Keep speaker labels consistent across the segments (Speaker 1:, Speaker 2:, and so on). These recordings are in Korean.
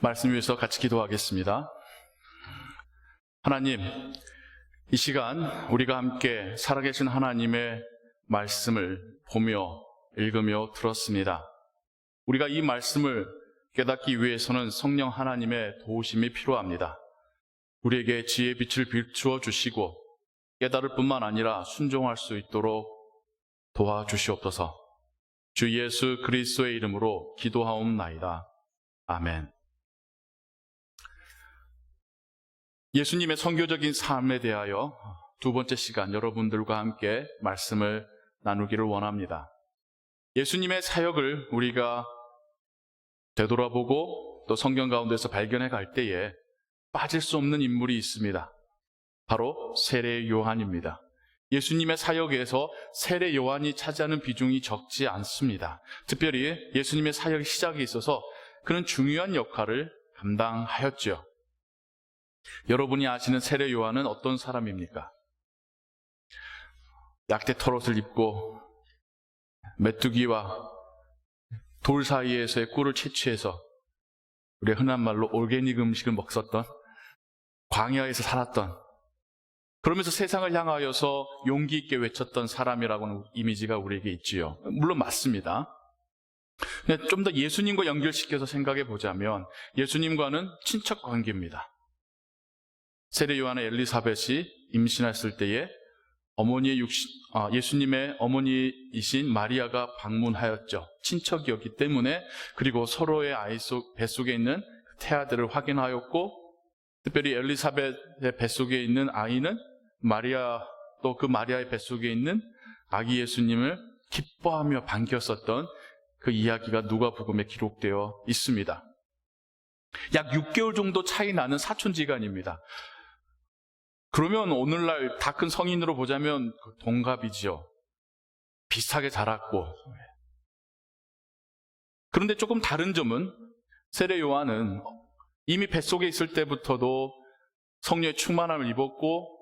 Speaker 1: 말씀 위해서 같이 기도하겠습니다. 하나님, 이 시간 우리가 함께 살아계신 하나님의 말씀을 보며 읽으며 들었습니다. 우리가 이 말씀을 깨닫기 위해서는 성령 하나님의 도우심이 필요합니다. 우리에게 지혜의 빛을 비추어 주시고 깨달을 뿐만 아니라 순종할 수 있도록 도와주시옵소서. 주 예수 그리스도의 이름으로 기도하옵나이다. 아멘. 예수님의 선교적인 삶에 대하여 두 번째 시간 여러분들과 함께 말씀을 나누기를 원합니다. 예수님의 사역을 우리가 되돌아보고 또 성경 가운데서 발견해 갈 때에 빠질 수 없는 인물이 있습니다. 바로 세례 요한입니다. 예수님의 사역에서 세례 요한이 차지하는 비중이 적지 않습니다. 특별히 예수님의 사역 시작에 있어서 그는 중요한 역할을 감당하였죠. 여러분이 아시는 세례 요한은 어떤 사람입니까? 약대 털옷을 입고 메뚜기와 돌 사이에서의 꿀을 채취해서 우리 흔한 말로 올게닉 음식을 먹었던, 광야에서 살았던, 그러면서 세상을 향하여서 용기 있게 외쳤던 사람이라고는 이미지가 우리에게 있지요. 물론 맞습니다. 좀 더 예수님과 연결시켜서 생각해 보자면 예수님과는 친척 관계입니다. 세례 요한의 엘리사벳이 임신했을 때에 예수님의 어머니이신 마리아가 방문하였죠. 친척이었기 때문에. 그리고 서로의 뱃속에 있는 태아들을 확인하였고, 특별히 엘리사벳의 뱃속에 있는 아이는 또 그 마리아의 뱃속에 있는 아기 예수님을 기뻐하며 반겼었던 그 이야기가 누가복음에 기록되어 있습니다. 약 6개월 정도 차이 나는 사촌지간입니다. 그러면 오늘날 다 큰 성인으로 보자면 동갑이죠. 비슷하게 자랐고. 그런데 조금 다른 점은 세례 요한은 이미 뱃속에 있을 때부터도 성령의 충만함을 입었고,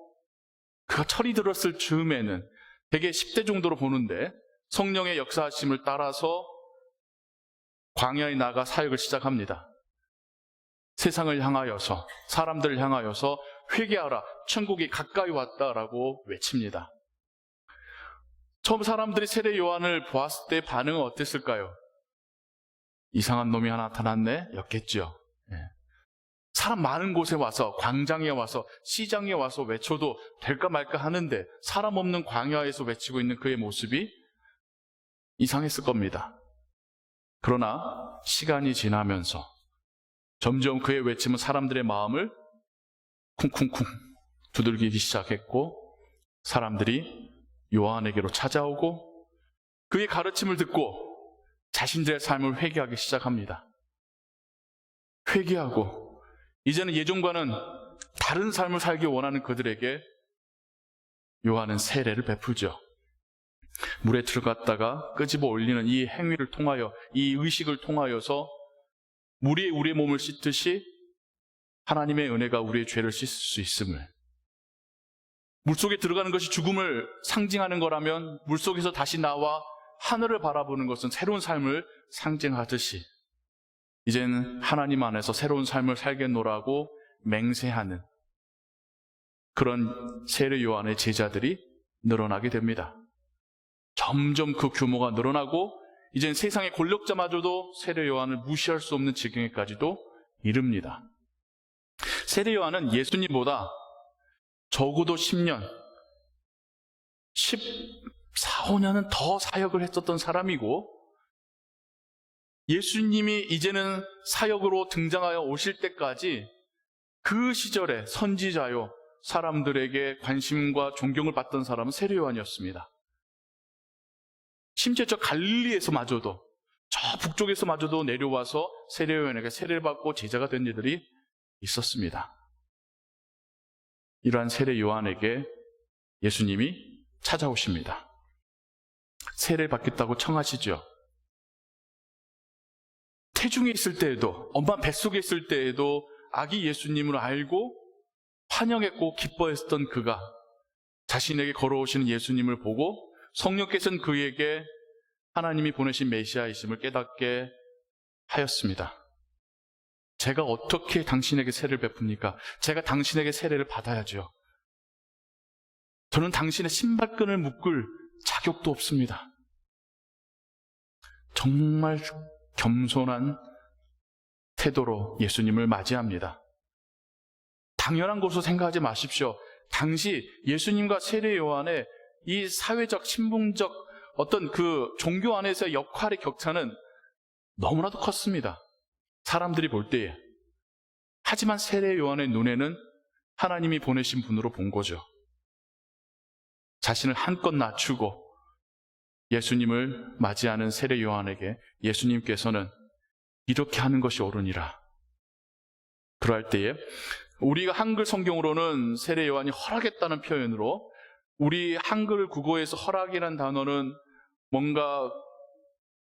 Speaker 1: 그가 철이 들었을 즈음에는 대개 10대 정도로 보는데 성령의 역사하심을 따라서 광야에 나가 사역을 시작합니다. 세상을 향하여서, 사람들을 향하여서 회개하라, 천국이 가까이 왔다라고 외칩니다. 처음 사람들이 세례 요한을 보았을 때 반응은 어땠을까요? 이상한 놈이 하나 나타났네? 였겠죠. 사람 많은 곳에 와서, 광장에 와서, 시장에 와서 외쳐도 될까 말까 하는데 사람 없는 광야에서 외치고 있는 그의 모습이 이상했을 겁니다. 그러나 시간이 지나면서 점점 그의 외침은 사람들의 마음을 쿵쿵쿵 두들기기 시작했고, 사람들이 요한에게로 찾아오고 그의 가르침을 듣고 자신들의 삶을 회개하기 시작합니다. 회개하고 이제는 예전과는 다른 삶을 살기 원하는 그들에게 요한은 세례를 베풀죠. 물에 들어갔다가 끄집어 올리는 이 행위를 통하여, 이 의식을 통하여서 물이 우리의 몸을 씻듯이 하나님의 은혜가 우리의 죄를 씻을 수 있음을, 물속에 들어가는 것이 죽음을 상징하는 거라면 물속에서 다시 나와 하늘을 바라보는 것은 새로운 삶을 상징하듯이 이제는 하나님 안에서 새로운 삶을 살겠노라고 맹세하는 그런 세례 요한의 제자들이 늘어나게 됩니다. 점점 그 규모가 늘어나고 이제는 세상의 권력자마저도 세례 요한을 무시할 수 없는 지경에까지도 이릅니다. 세례 요한은 예수님보다 적어도 10년, 14, 15년은 더 사역을 했었던 사람이고, 예수님이 이제는 사역으로 등장하여 오실 때까지 그 시절에 선지자요, 사람들에게 관심과 존경을 받던 사람은 세례 요한이었습니다. 심지어 저 갈릴리에서마저도, 저 북쪽에서마저도 내려와서 세례 요한에게 세례를 받고 제자가 된 이들이 있었습니다. 이러한 세례 요한에게 예수님이 찾아오십니다. 세례를 받겠다고 청하시죠. 태중에 있을 때에도, 엄마 뱃속에 있을 때에도 아기 예수님을 알고 환영했고 기뻐했던 그가 자신에게 걸어오시는 예수님을 보고 성령께서는 그에게 하나님이 보내신 메시아이심을 깨닫게 하였습니다. 제가 어떻게 당신에게 세례를 베풉니까? 제가 당신에게 세례를 받아야죠. 저는 당신의 신발끈을 묶을 자격도 없습니다. 정말 겸손한 태도로 예수님을 맞이합니다. 당연한 것으로 생각하지 마십시오. 당시 예수님과 세례 요한의 이 사회적, 신분적 어떤 그 종교 안에서의 역할의 격차는 너무나도 컸습니다. 사람들이 볼 때에. 하지만 세례 요한의 눈에는 하나님이 보내신 분으로 본 거죠. 자신을 한껏 낮추고 예수님을 맞이하는 세례 요한에게 예수님께서는 이렇게 하는 것이 옳으니라. 그럴 때에 우리가 한글 성경으로는 세례 요한이 허락했다는 표현으로, 우리 한글 국어에서 허락이라는 단어는 뭔가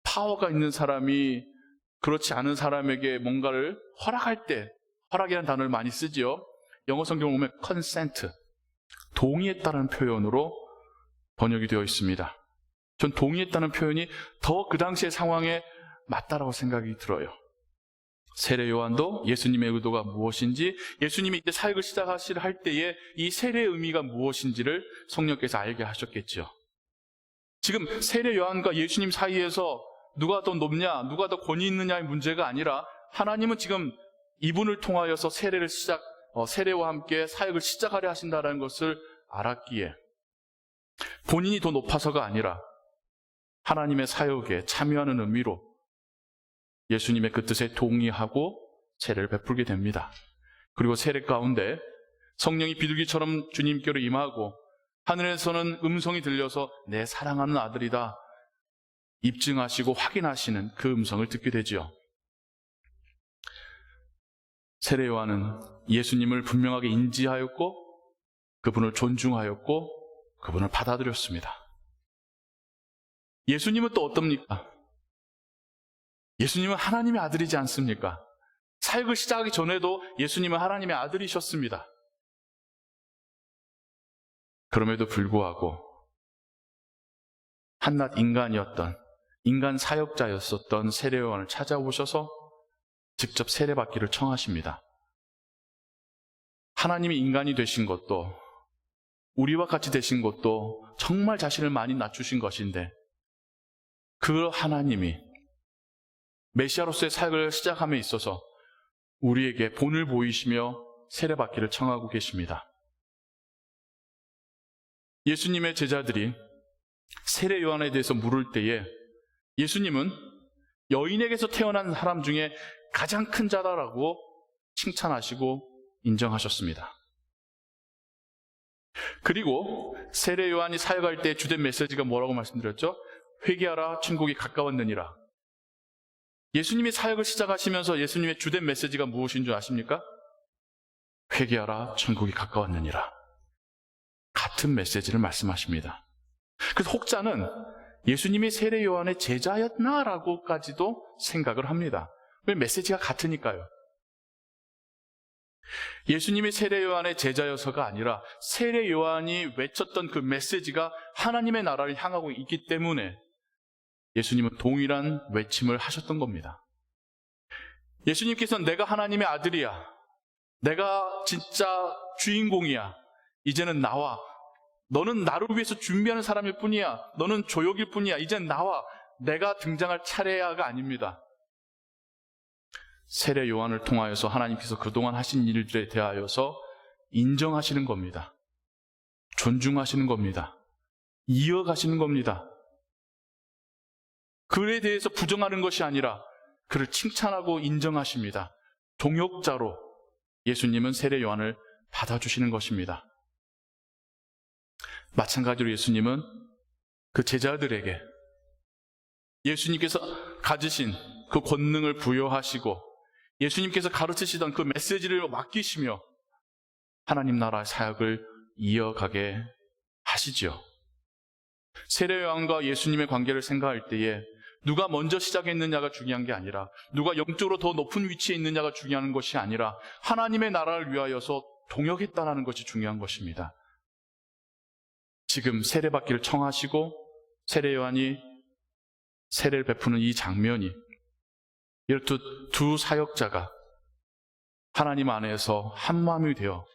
Speaker 1: 파워가 있는 사람이 그렇지 않은 사람에게 뭔가를 허락할 때 허락이라는 단어를 많이 쓰지요. 영어 성경을 보면 consent, 동의했다는 표현으로 번역이 되어 있습니다. 전 동의했다는 표현이 더 그 당시의 상황에 맞다라고 생각이 들어요. 세례 요한도 예수님의 의도가 무엇인지, 예수님이 이때 사역을 시작하시려 할 때에 이 세례의 의미가 무엇인지를 성령께서 알게 하셨겠죠. 지금 세례 요한과 예수님 사이에서 누가 더 높냐, 누가 더 권위 있느냐의 문제가 아니라, 하나님은 지금 이분을 통하여서 세례와 함께 사역을 시작하려 하신다는 것을 알았기에 본인이 더 높아서가 아니라 하나님의 사역에 참여하는 의미로 예수님의 그 뜻에 동의하고 세례를 베풀게 됩니다. 그리고 세례 가운데 성령이 비둘기처럼 주님께로 임하고 하늘에서는 음성이 들려서 내 사랑하는 아들이다 입증하시고 확인하시는 그 음성을 듣게 되지요. 세례 요한은 예수님을 분명하게 인지하였고 그분을 존중하였고 그분을 받아들였습니다. 예수님은 또 어떻습니까? 예수님은 하나님의 아들이지 않습니까? 사역을 시작하기 전에도 예수님은 하나님의 아들이셨습니다. 그럼에도 불구하고 한낱 인간이었던, 인간 사역자였었던 세례 요한을 찾아오셔서 직접 세례받기를 청하십니다. 하나님이 인간이 되신 것도, 우리와 같이 되신 것도 정말 자신을 많이 낮추신 것인데, 그 하나님이 메시아로서의 사역을 시작함에 있어서 우리에게 본을 보이시며 세례받기를 청하고 계십니다. 예수님의 제자들이 세례 요한에 대해서 물을 때에 예수님은 여인에게서 태어난 사람 중에 가장 큰 자다라고 칭찬하시고 인정하셨습니다. 그리고 세례 요한이 사역할 때 주된 메시지가 뭐라고 말씀드렸죠? 회개하라, 천국이 가까웠느니라. 예수님이 사역을 시작하시면서 예수님의 주된 메시지가 무엇인 줄 아십니까? 회개하라, 천국이 가까웠느니라. 같은 메시지를 말씀하십니다. 그래서 혹자는 예수님이 세례 요한의 제자였나라고까지도 생각을 합니다. 왜? 메시지가 같으니까요. 예수님이 세례 요한의 제자여서가 아니라 세례 요한이 외쳤던 그 메시지가 하나님의 나라를 향하고 있기 때문에 예수님은 동일한 외침을 하셨던 겁니다. 예수님께서는 내가 하나님의 아들이야, 내가 진짜 주인공이야, 이제는 나와, 너는 나를 위해서 준비하는 사람일 뿐이야, 너는 조역일 뿐이야, 이젠 나와, 내가 등장할 차례야가 아닙니다. 세례 요한을 통하여서 하나님께서 그동안 하신 일들에 대하여서 인정하시는 겁니다. 존중하시는 겁니다. 이어가시는 겁니다. 그에 대해서 부정하는 것이 아니라 그를 칭찬하고 인정하십니다. 동역자로 예수님은 세례 요한을 받아주시는 것입니다. 마찬가지로 예수님은 그 제자들에게 예수님께서 가지신 그 권능을 부여하시고 예수님께서 가르치시던 그 메시지를 맡기시며 하나님 나라의 사역을 이어가게 하시지요. 세례 요한과 예수님의 관계를 생각할 때에 누가 먼저 시작했느냐가 중요한 게 아니라, 누가 영적으로 더 높은 위치에 있느냐가 중요한 것이 아니라 하나님의 나라를 위하여서 동역했다는 것이 중요한 것입니다. 지금 세례받기를 청하시고 세례 요한이 세례를 베푸는 이 장면이 이렇듯 두 사역자가 하나님 안에서 한마음이 되어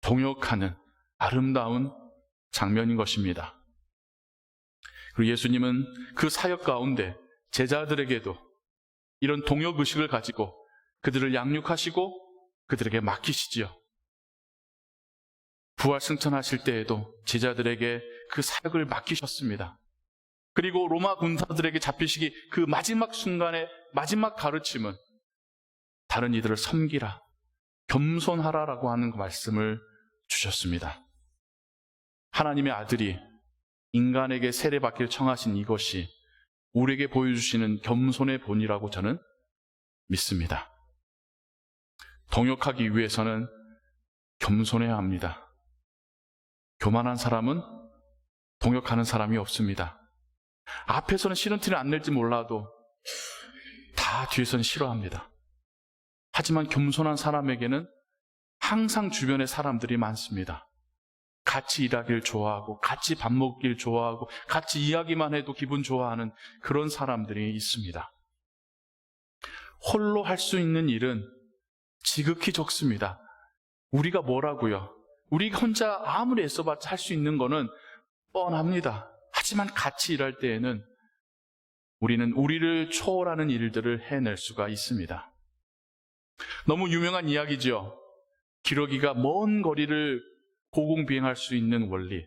Speaker 1: 동역하는 아름다운 장면인 것입니다. 그리고 예수님은 그 사역 가운데 제자들에게도 이런 동역의식을 가지고 그들을 양육하시고 그들에게 맡기시지요. 부활 승천하실 때에도 제자들에게 그 사역을 맡기셨습니다. 그리고 로마 군사들에게 잡히시기 그 마지막 순간에 마지막 가르침은 다른 이들을 섬기라, 겸손하라라고 하는 그 말씀을 주셨습니다. 하나님의 아들이 인간에게 세례받기를 청하신 이것이 우리에게 보여주시는 겸손의 본이라고 저는 믿습니다. 동역하기 위해서는 겸손해야 합니다. 교만한 사람은 동역하는 사람이 없습니다. 앞에서는 싫은 티를 안 낼지 몰라도 다 뒤에서는 싫어합니다. 하지만 겸손한 사람에게는 항상 주변에 사람들이 많습니다. 같이 일하길 좋아하고 같이 밥 먹길 좋아하고 같이 이야기만 해도 기분 좋아하는 그런 사람들이 있습니다. 홀로 할 수 있는 일은 지극히 적습니다. 우리가 뭐라고요? 우리가 혼자 아무리 애써봤자 할 수 있는 거는 뻔합니다. 하지만 같이 일할 때에는 우리는 우리를 초월하는 일들을 해낼 수가 있습니다. 너무 유명한 이야기죠. 기러기가 먼 거리를 고공비행할 수 있는 원리.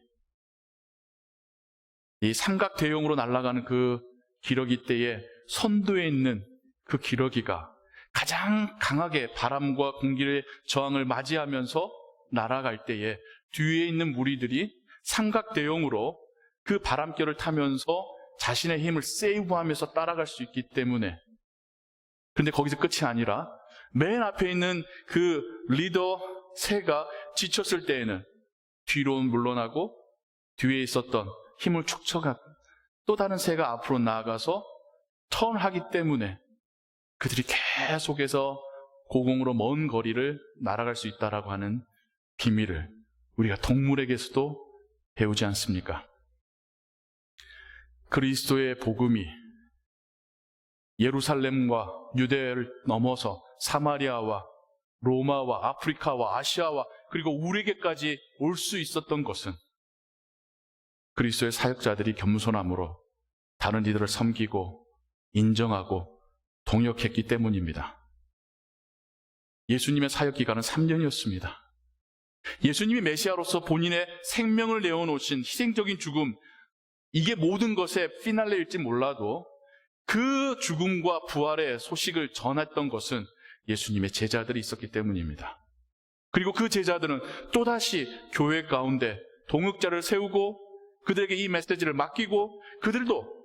Speaker 1: 이 삼각 대용으로 날아가는 그 기러기 떼에 선두에 있는 그 기러기가 가장 강하게 바람과 공기의 저항을 맞이하면서 날아갈 때에 뒤에 있는 무리들이 삼각 대용으로 그 바람결을 타면서 자신의 힘을 세이브하면서 따라갈 수 있기 때문에, 그런데 거기서 끝이 아니라 맨 앞에 있는 그 리더 새가 지쳤을 때에는 뒤로 물러나고 뒤에 있었던 힘을 축적한 또 다른 새가 앞으로 나아가서 턴하기 때문에 그들이 계속해서 고공으로 먼 거리를 날아갈 수 있다라고 하는 비밀을 우리가 동물에게서도 배우지 않습니까? 그리스도의 복음이 예루살렘과 유대를 넘어서 사마리아와 로마와 아프리카와 아시아와 그리고 우리에게까지 올 수 있었던 것은 그리스도의 사역자들이 겸손함으로 다른 이들을 섬기고 인정하고 동역했기 때문입니다. 예수님의 사역 기간은 3년이었습니다. 예수님이 메시아로서 본인의 생명을 내어놓으신 희생적인 죽음, 이게 모든 것의 피날레일지 몰라도 그 죽음과 부활의 소식을 전했던 것은 예수님의 제자들이 있었기 때문입니다. 그리고 그 제자들은 또다시 교회 가운데 동역자를 세우고 그들에게 이 메시지를 맡기고 그들도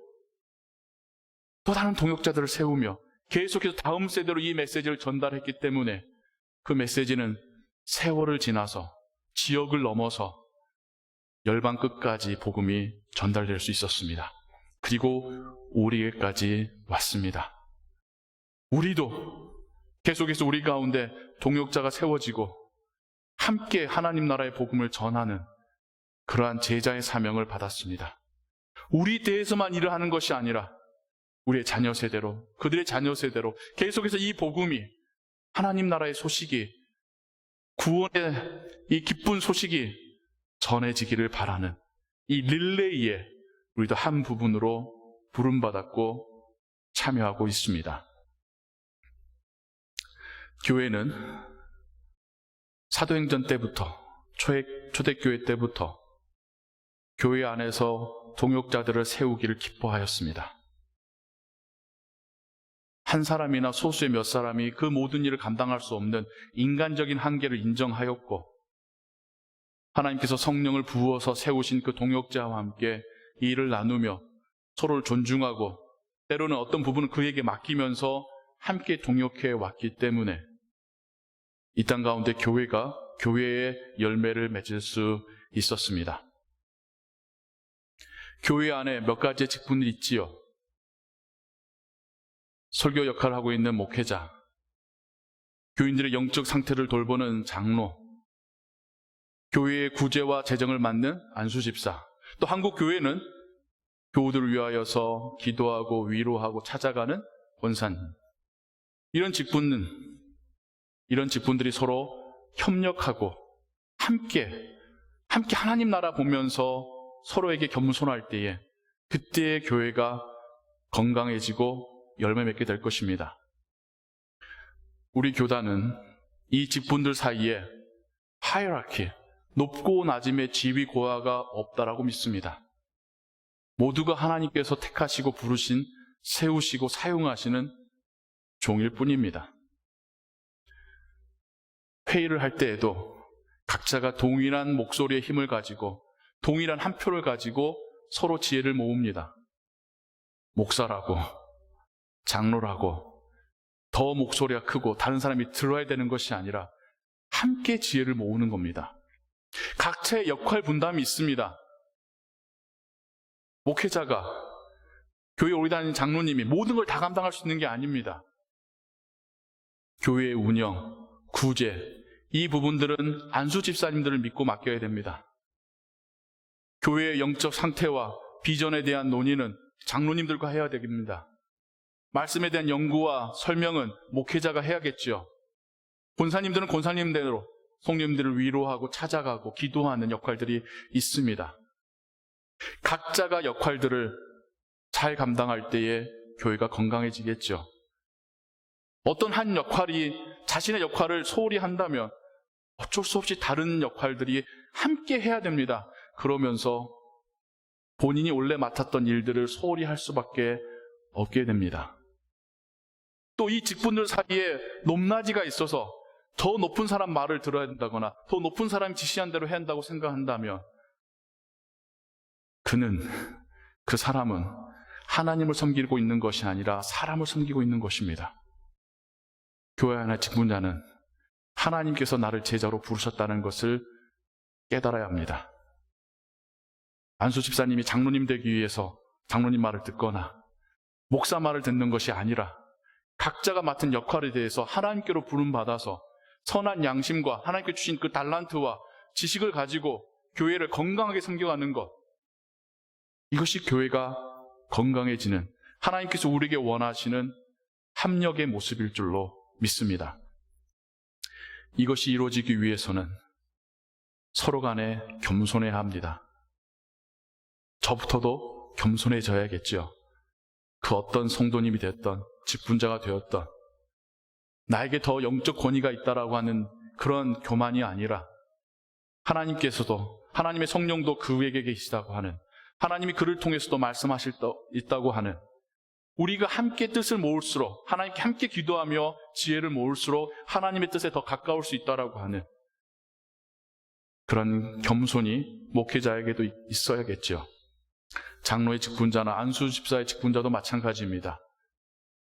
Speaker 1: 또 다른 동역자들을 세우며 계속해서 다음 세대로 이 메시지를 전달했기 때문에 그 메시지는 세월을 지나서 지역을 넘어서 열방 끝까지 복음이 전달될 수 있었습니다. 그리고 우리에게까지 왔습니다. 우리도 계속해서 우리 가운데 동역자가 세워지고 함께 하나님 나라의 복음을 전하는 그러한 제자의 사명을 받았습니다. 우리 때에서만 일을 하는 것이 아니라 우리의 자녀 세대로, 그들의 자녀 세대로 계속해서 이 복음이, 하나님 나라의 소식이, 구원의 이 기쁜 소식이 전해지기를 바라는 이 릴레이에 우리도 한 부분으로 부름받았고 참여하고 있습니다. 교회는 사도행전 때부터, 초대교회 때부터 교회 안에서 동역자들을 세우기를 기뻐하였습니다. 한 사람이나 소수의 몇 사람이 그 모든 일을 감당할 수 없는 인간적인 한계를 인정하였고, 하나님께서 성령을 부어서 세우신 그 동역자와 함께 이 일을 나누며 서로를 존중하고 때로는 어떤 부분은 그에게 맡기면서 함께 동역해 왔기 때문에 이 땅 가운데 교회가 교회의 열매를 맺을 수 있었습니다. 교회 안에 몇 가지의 직분이 있지요. 설교 역할을 하고 있는 목회자, 교인들의 영적 상태를 돌보는 장로, 교회의 구제와 재정을 맡는 안수집사, 또 한국 교회는 교우들을 위하여서 기도하고 위로하고 찾아가는 권사님, 이런 직분은 이런 직분들이 서로 협력하고 함께 하나님 나라 보면서 서로에게 겸손할 때에 그때의 교회가 건강해지고 열매 맺게 될 것입니다. 우리 교단은 이 직분들 사이에 하이라키, 높고 낮음의 지위 고하가 없다라고 믿습니다. 모두가 하나님께서 택하시고 부르신, 세우시고 사용하시는 종일 뿐입니다. 회의를 할 때에도 각자가 동일한 목소리의 힘을 가지고 동일한 한 표를 가지고 서로 지혜를 모읍니다. 목사라고, 장로라고 더 목소리가 크고 다른 사람이 들어야 되는 것이 아니라 함께 지혜를 모으는 겁니다. 각자의 역할 분담이 있습니다. 목회자가, 교회 오래 다니는 장로님이 모든 걸 다 감당할 수 있는 게 아닙니다. 교회의 운영, 구제, 이 부분들은 안수 집사님들을 믿고 맡겨야 됩니다. 교회의 영적 상태와 비전에 대한 논의는 장로님들과 해야 됩니다. 말씀에 대한 연구와 설명은 목회자가 해야겠죠. 권사님들은 권사님대로 성령님들을 위로하고 찾아가고 기도하는 역할들이 있습니다. 각자가 역할들을 잘 감당할 때에 교회가 건강해지겠죠. 어떤 한 역할이 자신의 역할을 소홀히 한다면 어쩔 수 없이 다른 역할들이 함께 해야 됩니다. 그러면서 본인이 원래 맡았던 일들을 소홀히 할 수밖에 없게 됩니다. 또 이 직분들 사이에 높낮이가 있어서 더 높은 사람 말을 들어야 된다거나 더 높은 사람이 지시한 대로 해야 한다고 생각한다면 그 사람은 하나님을 섬기고 있는 것이 아니라 사람을 섬기고 있는 것입니다. 교회 안의 직분자는 하나님께서 나를 제자로 부르셨다는 것을 깨달아야 합니다. 안수 집사님이 장로님 되기 위해서 장로님 말을 듣거나 목사 말을 듣는 것이 아니라 각자가 맡은 역할에 대해서 하나님께로 부름받아서 선한 양심과 하나님께 주신 그 달란트와 지식을 가지고 교회를 건강하게 섬겨가는 것, 이것이 교회가 건강해지는, 하나님께서 우리에게 원하시는 합력의 모습일 줄로 믿습니다. 이것이 이루어지기 위해서는 서로 간에 겸손해야 합니다. 저부터도 겸손해져야겠죠. 그 어떤 성도님이 됐던, 직분자가 되었던, 나에게 더 영적 권위가 있다라고 하는 그런 교만이 아니라 하나님께서도, 하나님의 성령도 그에게 계시다고 하는, 하나님이 그를 통해서도 말씀하실 수 있다고 하는, 우리가 함께 뜻을 모을수록, 하나님께 함께 기도하며 지혜를 모을수록 하나님의 뜻에 더 가까울 수 있다라고 하는 그런 겸손이 목회자에게도 있어야겠죠. 장로의 직분자나 안수 집사의 직분자도 마찬가지입니다.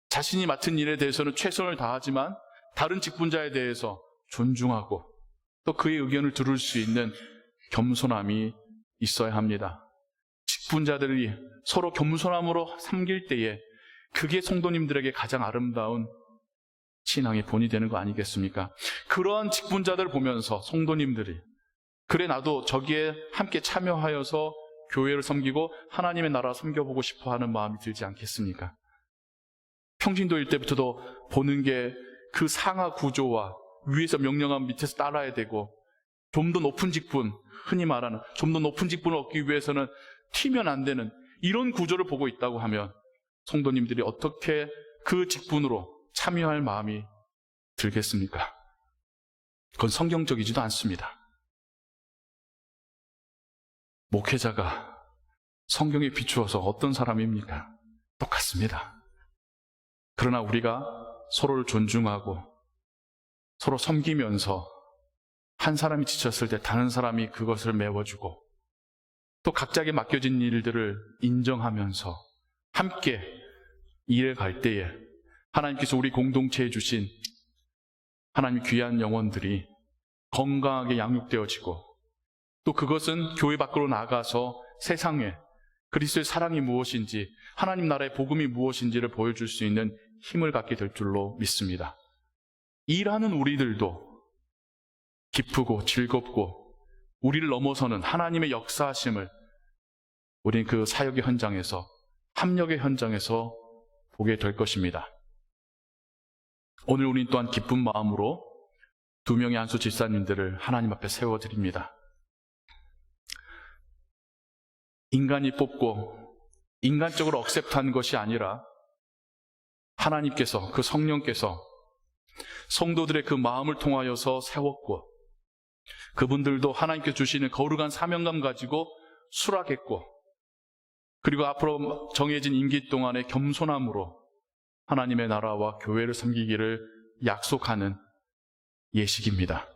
Speaker 1: 자신이 맡은 일에 대해서는 최선을 다하지만 다른 직분자에 대해서 존중하고 또 그의 의견을 들을 수 있는 겸손함이 있어야 합니다. 직분자들이 서로 겸손함으로 섬길 때에 그게 성도님들에게 가장 아름다운 신앙의 본이 되는 거 아니겠습니까? 그러한 직분자들을 보면서 성도님들이, 그래 나도 저기에 함께 참여하여서 교회를 섬기고 하나님의 나라 섬겨보고 싶어 하는 마음이 들지 않겠습니까? 평신도일 때부터도 보는 게 그 상하 구조와 위에서 명령하면 밑에서 따라야 되고, 좀 더 높은 직분, 흔히 말하는 좀 더 높은 직분을 얻기 위해서는 튀면 안 되는 이런 구조를 보고 있다고 하면 성도님들이 어떻게 그 직분으로 참여할 마음이 들겠습니까? 그건 성경적이지도 않습니다. 목회자가 성경에 비추어서 어떤 사람입니까? 똑같습니다. 그러나 우리가 서로를 존중하고 서로 섬기면서 한 사람이 지쳤을 때 다른 사람이 그것을 메워주고 또 각자에게 맡겨진 일들을 인정하면서 함께 일에 갈 때에 하나님께서 우리 공동체에 주신 하나님 귀한 영혼들이 건강하게 양육되어지고 또 그것은 교회 밖으로 나가서 세상에 그리스도의 사랑이 무엇인지, 하나님 나라의 복음이 무엇인지를 보여줄 수 있는 힘을 갖게 될 줄로 믿습니다. 일하는 우리들도 기쁘고 즐겁고 우리를 넘어서는 하나님의 역사하심을 우리는 그 사역의 현장에서, 합력의 현장에서 보게 될 것입니다. 오늘 우리는 또한 기쁜 마음으로 2명의 안수 집사님들을 하나님 앞에 세워드립니다. 인간이 뽑고 인간적으로 억셉트한 것이 아니라 하나님께서, 그 성령께서 성도들의 그 마음을 통하여서 세웠고, 그분들도 하나님께 주시는 거룩한 사명감 가지고 수락했고, 그리고 앞으로 정해진 임기 동안에 겸손함으로 하나님의 나라와 교회를 섬기기를 약속하는 예식입니다.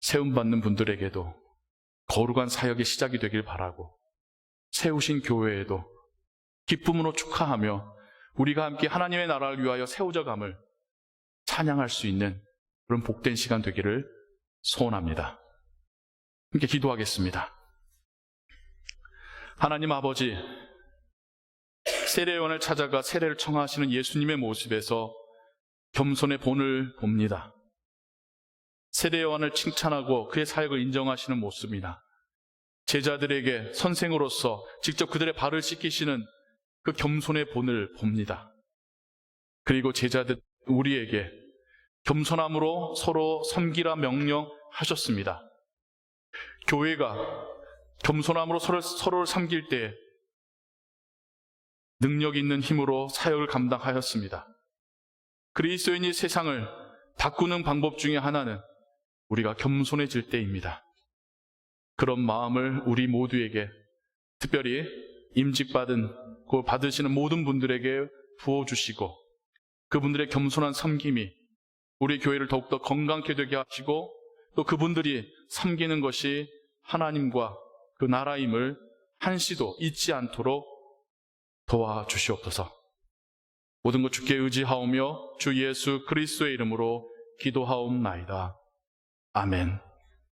Speaker 1: 세움받는 분들에게도 거룩한 사역의 시작이 되길 바라고, 세우신 교회에도 기쁨으로 축하하며 우리가 함께 하나님의 나라를 위하여 세워져감을 찬양할 수 있는 그런 복된 시간 되기를 소원합니다. 함께 기도하겠습니다. 하나님 아버지, 세례요한을 찾아가 세례를 청하시는 예수님의 모습에서 겸손의 본을 봅니다. 세례요한을 칭찬하고 그의 사역을 인정하시는 모습이나 제자들에게 선생으로서 직접 그들의 발을 씻기시는 그 겸손의 본을 봅니다. 그리고 제자들 우리에게 겸손함으로 서로 섬기라 명령하셨습니다. 교회가 겸손함으로 서로를 섬길 때 능력 있는 힘으로 사역을 감당하였습니다. 그리스도인이 세상을 바꾸는 방법 중에 하나는 우리가 겸손해질 때입니다. 그런 마음을 우리 모두에게, 특별히 임직받은, 그 받으시는 모든 분들에게 부어주시고, 그분들의 겸손한 섬김이 우리 교회를 더욱더 건강케 되게 하시고, 또 그분들이 섬기는 것이 하나님과 그 나라임을 한시도 잊지 않도록 도와주시옵소서. 모든 것 주께 의지하오며 주 예수 그리스도의 이름으로 기도하옵나이다. 아멘.